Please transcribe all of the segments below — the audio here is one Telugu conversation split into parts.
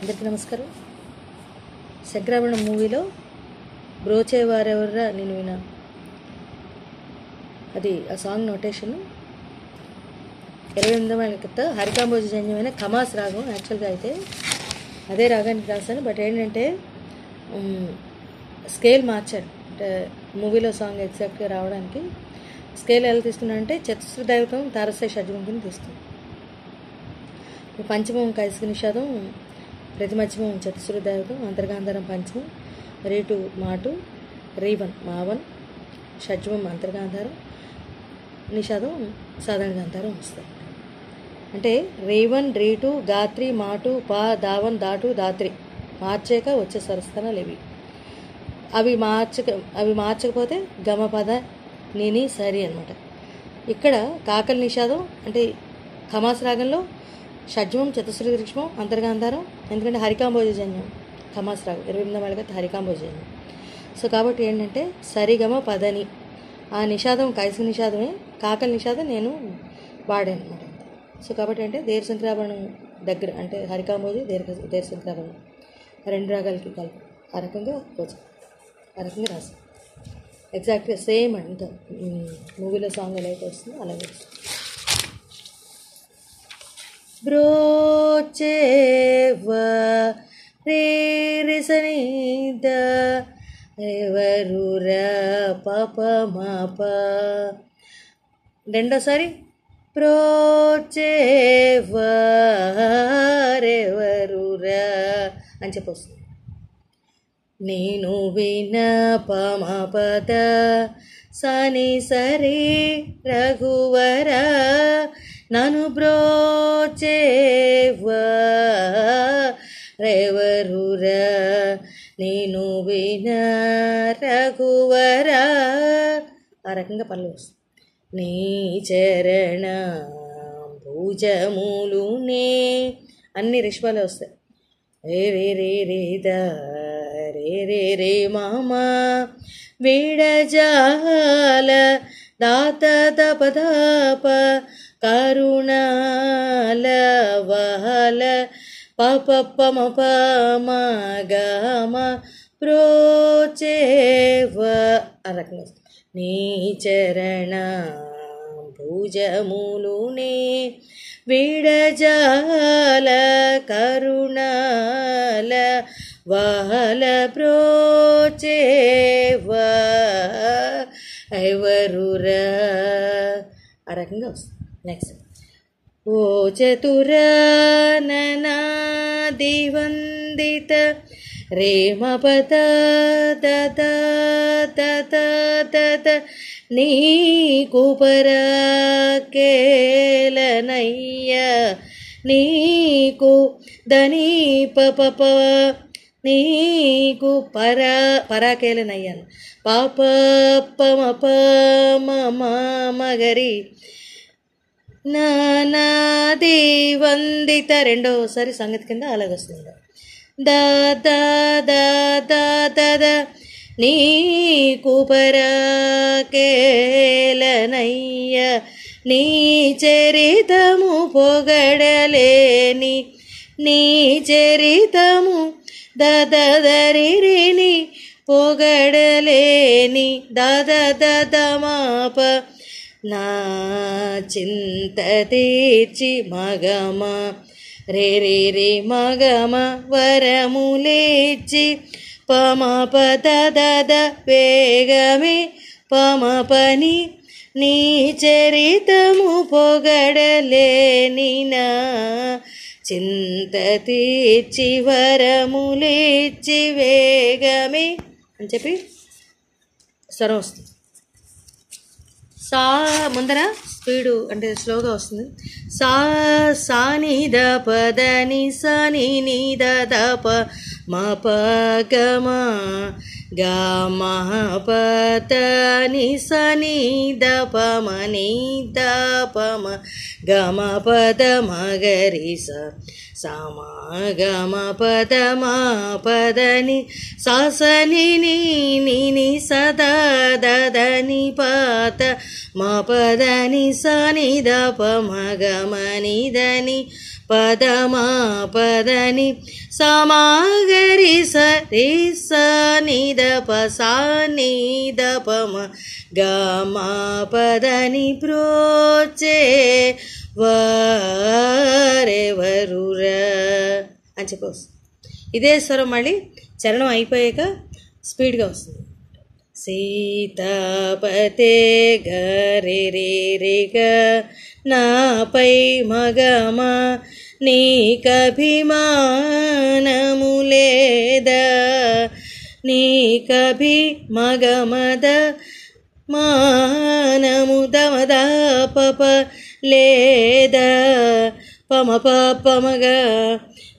అందరికీ నమస్కారం. శంకరాభరణం మూవీలో బ్రోచేవారెవర్రా నేను వినా, అది ఆ సాంగ్ నోటేషన్ 28 క్రితం హరికాంబోజన్యమైన ఖమాస్ రాగం. యాక్చువల్గా అయితే అదే రాగానికి రాశాను, బట్ ఏంటంటే స్కేల్ మార్చాడు. అంటే మూవీలో సాంగ్ ఎగ్జాక్ట్గా రావడానికి స్కేల్ ఎలా తీసుకున్నానంటే చతుశ్రుదైవతం తారస్థాయి షడ్జమం కింద తీసుకున్నాను. పంచమం కైసిక నిషాదం, ప్రతిమధ్యమం చతుశ్రుదైవతం, అంతర్గాంధారం పంచమం, రేటు మాటు, రీవన్ మావన్, షడ్జమం అంతర్గాంధారం, నిషాదం సాధారణ గాంధారం వస్తాయి. అంటే రేవన్, రీటు, గాత్రి, మాటు, పా, దావన్, దాటు, దాత్రి మార్చాక వచ్చే స్వరస్థానాలు ఇవి. అవి మార్చకపోతే గమపద నీని సరి అనమాట. ఇక్కడ కాకల నిషాదం అంటే ఖమాస్ రాగంలో షడ్జమం చతుశ్రుదీక్షమం అంతర్గాంధారం, ఎందుకంటే హరికాంబోజన్యం ఖమాస్ రాగం 28 హరికాంబోజన్యం. సో కాబట్టి ఏంటంటే సరిగమ పదని ఆ నిషాదం కైసిక నిషాదమే, కాకల నిషాదం నేను వాడాను అనమాట. సో కాబట్టి అంటే దీర్ఘశంకరాభరణం దగ్గర అంటే హరికాంబోజి దీర్ఘశంకరాభరణం రెండు రాగాలకి కలిపి ఆ రకంగా రాసి ఎగ్జాక్ట్గా సేమ్ అంత మూవీలో సాంగ్ ఎలా అయితే వస్తుందో అలాగే వస్తుంది. బ్రోచేవ రేసనీద ఎవరురా పాప మాప. రెండోసారి బ్రోచేవ రేవరురా అని చెప్పొస్తుంది. నేను విన పమ పద సని సరి రఘువర నను బ్రోచేవ రేవరుర నేను విన రఘువర ఆ రకంగా పనులు వస్తుంది. నీ చరణ భుజములునే అన్ని రిష్వాలే వస్తాయి. రే రే రే రే ద రే రే రే మామ విడజాల దాత దపదాప కరుణాల వహల పప మప మగమ ప్రోచేవ ఆ రకంగా. నీ చరణ భుజములునే విడజాల కరుణాల వహల ప్రోచేవ ఎవరురా ఆ రకంగా వస్తుంది. నెక్స్ట్ ఓ చతుర ననాదివందిత రేమ పద దత దత దత నీకు పరాకేలనయ్య నీకు దని పప నీకు పరాకేలనయ్యాను పాప పమ మగరి నానాది వందిత రెండోసారి సంగతి కింద అలాగొస్తుంది. ద నీకు పరాకేలనయ్య నీ చరితము పొగడలేని నీ చరితము దదరిని పొగడలేని దదమాప నా చింత తీర్చి మగమ రే రే రే మగమ వరములేచి పమ పద దద వేగమే పమ పని నీ చరితము పొగడలేని నా చింత తీర్చి వరములేచి వేగమే అని చెప్పి స్వరం వస్తుంది. సా ముందర స్పీడు అంటే స్లోగా వస్తుంది. సా ని ద పద ని స ని ద ద ప మ ప గ మ గ మ ప త ని స ని ద ప మ ని ద ప మ గ మ ప ద మ గ రి స స మ గ మ ప ద మ ప ద ని స స ని ని ని ని స ద ద ద ని ప త మ ప ద ని స ని ద ప మ గ మ ని ద ని పదమా పదని సమాగరి సరి నిదప నిదపమ గమా పదని ప్రోచే వారెవరుర అని చెప్పి ఇదే స్వరం మళ్ళీ చరణం అయిపోయాక స్పీడ్గా వస్తుంది. సీతాపతే గరి రే రేగ నాపై మగమ నీకభిమానము లేదా నీకభి మగమద మానము దమద పప లేదా పమ పమగ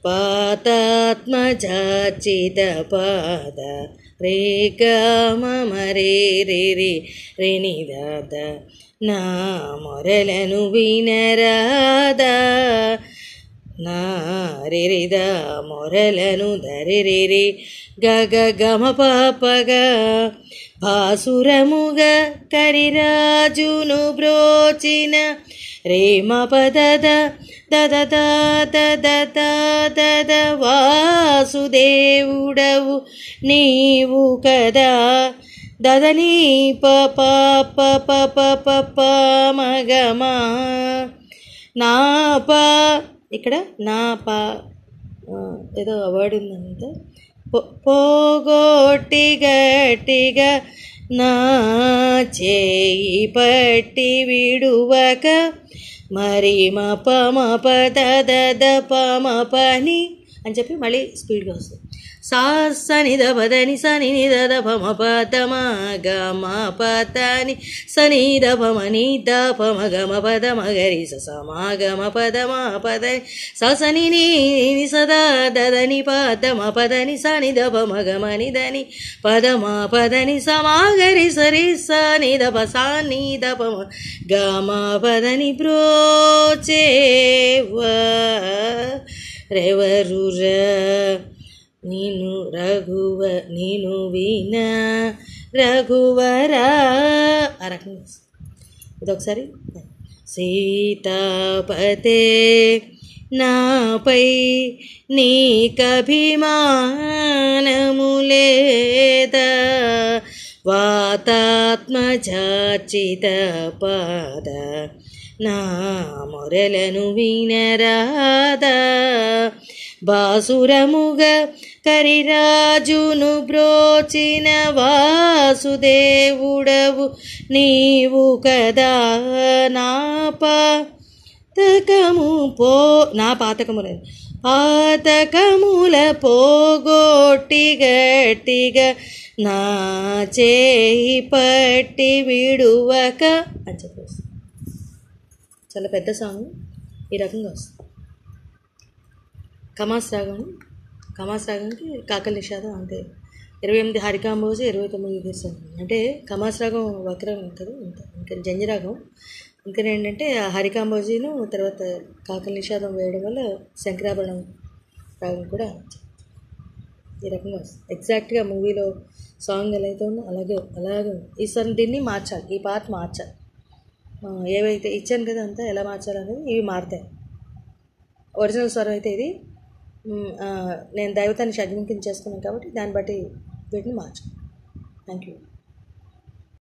పాతాత్మజాచిత పాద రే గమ రే రే రే రే నిదాద నా మొరలను వినరాదా నా రే రేద మొరలను దరి రే రే గగ గమ పాపగ భాసురముగ కరిరాజును బ్రోచిన రేమ పదద దద దద దద వాసుదేవుడవు నీవు కదా దదని పప పప పప మగమా నా ప ఇక్కడ నా ప ఏదో వర్డ్ ఉందంత పోగొట్టి గట్టిగా నా చేయి పట్టి విడువక మరి మ పమ పద దద పమ పని అని చెప్పి మళ్ళీ స్పీడ్గా వస్తుంది. సా సని ద పదని సని నిద పమ పదమ గమ పదని సని ద పమని ద పమ గమ పద మగరి సమా గమ పదమ పదని సని ని సదా దదని పదమ పదని సని ద పమ గమని దని పదమ పదని సమాగరి సరి సని ద పసాని ద పమ గమ పదని బ్రోచే రెవరుర నీను రఘువ నీను విన రఘువరా ఆ రకంగా ఇదొకసారి. సీతాపతే నాపై నీకభిమానము లేదా వాతాత్మజాచిత పాద నా మొరలను వినరాదా బాసురముగ కరిరాజును బ్రోచిన వాసుదేవుడవు నీవు కదా నా పాతకము నా పాతకములను పాతకముల పోగొట్టి గట్టిగా నా చేయి పట్టి విడువక అని చెప్పేసి చాలా పెద్ద సాంగ్ ఈ రకంగా వస్తుంది. కమాస్ రాగంకి కాకల నిషాదం అంటే 28 హరికాంబోజి 29 గిరిసం అంటే కమాస్ రాగం వక్రం కదా ఇంకా జంజరాగం. ఇంకా ఏంటంటే హరికాంబోజీను తర్వాత కాకల నిషాదం వేయడం వల్ల శంకరాభరణం రాగం కూడా ఈ రకంగా వస్తుంది. ఎగ్జాక్ట్గా మూవీలో సాంగ్ ఎలా అయితే ఉందో అలాగే ఈసారి దీన్ని మార్చాలి, ఈ పార్ట్ మార్చాలి. ఏవైతే ఇచ్చాను కదా అంతా ఎలా మార్చాలనేది ఇవి మారుతాయి. ఒరిజినల్ స్వరం అయితే ఇది, నేను దైవతాన్ని షడ్ముఖం చేసుకున్నాను కాబట్టి దాన్ని బట్టి వీటిని మార్చాను. Thank you.